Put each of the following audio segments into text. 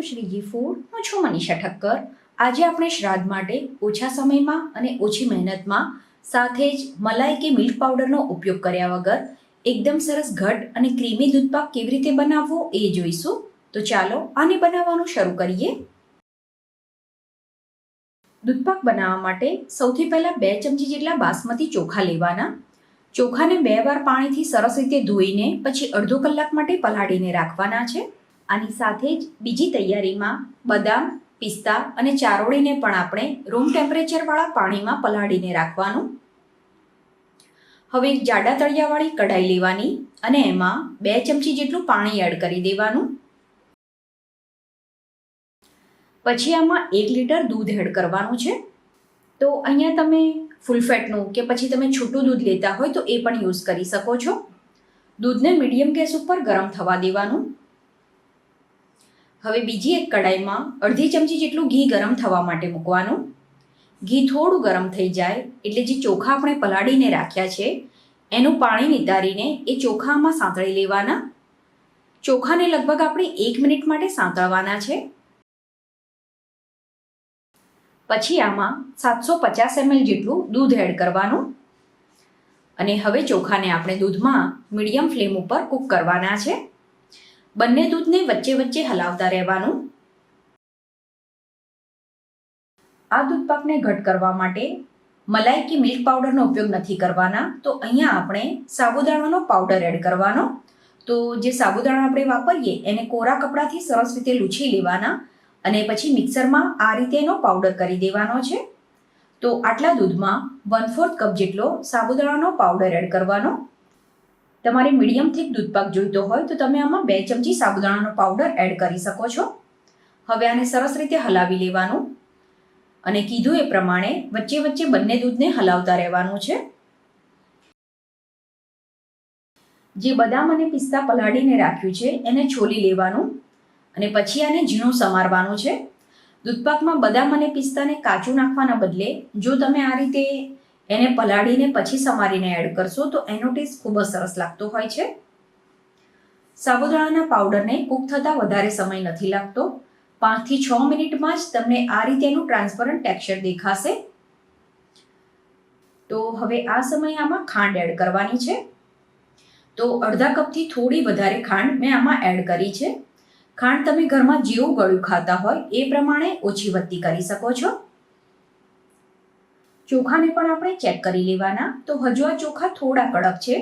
Two Shriji food. હું છું મનીષા ઠક્કર. આજે આપણે શ્રાદ્ધ માટે ઓછા સમયમાં અને ઓછી મહેનતમાં સાથે જ મલાઈ કે મિલ્ક પાવડરનો ઉપયોગ કર્યા વગર એકદમ સરસ ઘટ અને ક્રીમી દૂધપાક કેવી રીતે બનાવવો એ જોઈશું. તો ચાલો આને બનાવવાનું શરૂ કરીએ. દૂધપાક બનાવવા માટે સૌથી પહેલાં 2 ચમચી જેટલા બાસમતી ચોખા લેવાના. ચોખાને 2 વાર પાણીથી સરસ રીતે ધોઈને પછી અડધો કલાક માટે પલાળીને રાખવાના છે. આની સાથે જ બીજી તૈયારીમાં બદામ, પિસ્તા અને ચારોળીને પણ આપણે રૂમ ટેમ્પરેચરવાળા પાણીમાં પલાળીને રાખવાનું. હવે એક જાડા તળિયાવાળી કઢાઈ લેવાની અને એમાં 2 ચમચી જેટલું પાણી એડ કરી દેવાનું. પછી આમાં 1 લીટર દૂધ એડ કરવાનું છે. તો અહીંયા તમે ફૂલ ફેટનું કે પછી તમે છૂટું દૂધ લેતા હોય તો એ પણ યુઝ કરી શકો છો. દૂધને મીડિયમ ગેસ ઉપર ગરમ થવા દેવાનું. હવે બીજી એક કઢાઈમાં અડધી ચમચી જેટલું ઘી ગરમ થવા માટે મૂકવાનું. ઘી થોડું ગરમ થઈ જાય એટલે જે ચોખા આપણે પલાળીને રાખ્યા છે એનું પાણી નિતારીને એ ચોખામાં સાંતળી લેવાના. ચોખાને લગભગ આપણે 1 મિનિટ માટે સાંતળવાના છે. પછી આમાં 750 ml જેટલું દૂધ એડ કરવાનું અને હવે ચોખાને આપણે દૂધમાં મીડિયમ ફ્લેમ ઉપર કૂક કરવાના છે. બંને દૂધને વચ્ચે વચ્ચે હલાવતા રહેવાનું. આ દૂધપાકને ઘટ કરવા માટે મલાઈ કે મિલ્ક પાવડરનો ઉપયોગ નથી કરવાના. તો અહીંયા આપણે સાબુદાણાનો પાવડર એડ કરવાનો. તો જે સાબુદાણા આપણે વાપરીએ એને કોરા કપડાથી સરસ રીતે લૂછી લેવાના અને પછી મિક્સરમાં આ રીતે એનો પાવડર કરી દેવાનો છે. તો આટલા દૂધમાં 1/4 કપ જેટલો સાબુદાણાનો પાવડર એડ કરવાનો. તમારે મીડિયમ થીક દૂધપાક જોઈતો હોય તો તમે આમાં 2 ચમચી સાબુદાણાનો પાવડર એડ કરી શકો છો. હવે આને સરસ રીતે હલાવી લેવાનું અને કીધું એ પ્રમાણે વચ્ચે વચ્ચે બંને દૂધને હલાવતા રહેવાનું છે. જે બદામ અને પિસ્તા પલાળીને રાખ્યું છે એને છોલી લેવાનું અને પછી આને ઝીણું સમારવાનું છે. દૂધપાકમાં બદામ અને પિસ્તાને કાચું નાખવાના બદલે જો તમે આ રીતે એને પલાળીને પછી સમારીને એડ કરશો તો એનો ટેસ્ટ ખૂબ જ સરસ લાગતો હોય છે. સાબુદાણાના પાવડરને કૂક થતાં વધારે સમય નથી લાગતો. 5 થી 6 મિનિટમાં જ તમને આ રીતે એનું ટ્રાન્સપરન્ટ ટેક્સચર દેખાશે. તો હવે આ સમયે આમાં ખાંડ એડ કરવાની છે. તો અડધા કપથી થોડી વધારે ખાંડ મેં આમાં એડ કરી છે. ખાંડ તમે ઘરમાં જેવું ગળ્યું ખાતા હોય એ પ્રમાણે ઓછી વધતી કરી શકો છો. ચોખાને પણ આપણે ચેક કરી લેવાના. તો હજુ આ ચોખા થોડા કડક છે.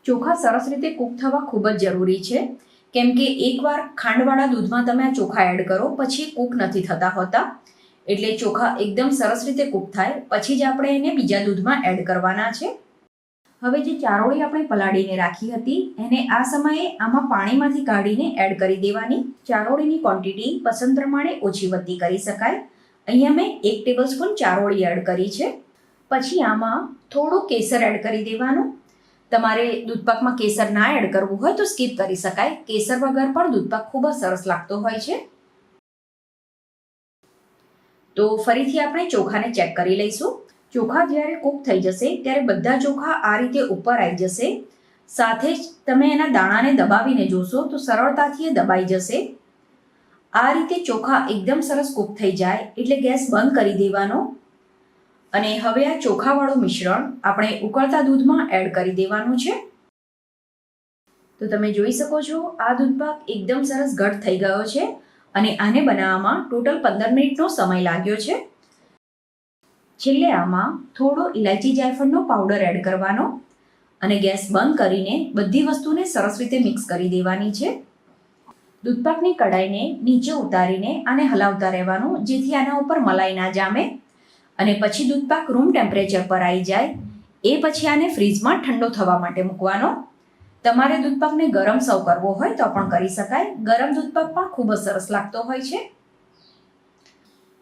ચોખા સરસ રીતે કૂક થવા ખૂબ જ જરૂરી છે કેમ કે એકવાર ખાંડવાળા દૂધમાં તમે આ ચોખા એડ કરો પછી કૂક નથી થતા હોતા. એટલે ચોખા એકદમ સરસ રીતે કૂક થાય પછી જ આપણે એને બીજા દૂધમાં એડ કરવાના છે. હવે જે ચારોળી આપણે પલાળીને રાખી હતી એને આ સમયે આમાં પાણીમાંથી કાઢીને એડ કરી દેવાની. ચારોળીની ક્વોન્ટિટી પસંદ પ્રમાણે ઓછી વધતી કરી શકાય. અહીંયા મેં 1 ટેબલસ્પૂન ચારોળી એડ કરી છે. પછી આમાં થોડું કેસર એડ કરી દેવાનું. તમારે દૂધપાકમાં કેસર ના એડ કરવું હોય તો સ્કીપ કરી શકાય. કેસર વગર પણ દૂધપાક ખૂબ જ સરસ લાગતો હોય છે. તો ફરીથી આપણે ચોખાને ચેક કરી લઈશું. ચોખા જ્યારે કૂક થઈ જશે ત્યારે બધા ચોખા આ રીતે ઉપર આવી જશે. સાથે જ તમે એના દાણાને દબાવીને જોશો તો સરળતાથી એ દબાઈ જશે. આ રીતે ચોખા એકદમ સરસ કૂક થઈ જાય એટલે ગેસ બંધ કરી દેવાનો અને હવે આ ચોખાવાળું મિશ્રણ આપણે ઉકળતા દૂધમાં એડ કરી દેવાનું છે. તો તમે જોઈ શકો છો આ દૂધપાક એકદમ સરસ ઘટ થઈ ગયો છે અને આને બનાવવામાં ટોટલ 15 મિનિટનો સમય લાગ્યો છે. છેલ્લે આમાં થોડો ઇલાયચી જાયફળનો પાવડર એડ કરવાનો અને ગેસ બંધ કરીને બધી વસ્તુને સરસ રીતે મિક્સ કરી દેવાની છે. દૂધપાકની કઢાઈને નીચે ઉતારીને આને હલાવતા રહેવાનું જેથી આના ઉપર મલાઈ ના જામે અને પછી દૂધપાક રૂમ ટેમ્પરેચર પર આવી જાય એ પછી આને ફ્રીજમાં ઠંડો થવા માટે મૂકવાનો. તમારે દૂધપાકને ગરમ સર્વ કરવો હોય તો પણ કરી શકાય. ગરમ દૂધપાક પણ ખૂબ જ સરસ લાગતો હોય છે.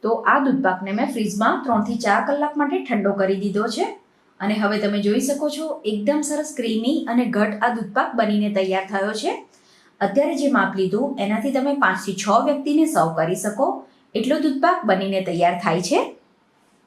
તો આ દૂધપાકને મેં ફ્રીજમાં 3 થી 4 કલાક માટે ઠંડો કરી દીધો છે અને હવે તમે જોઈ શકો છો એકદમ સરસ ક્રીમી અને ઘટ આ દૂધપાક બનીને તૈયાર થયો છે. અત્યારે જે માપ લીધું એનાથી તમે 5 થી 6 વ્યક્તિને સર્વ કરી શકો એટલો દૂધપાક બનીને તૈયાર થાય છે.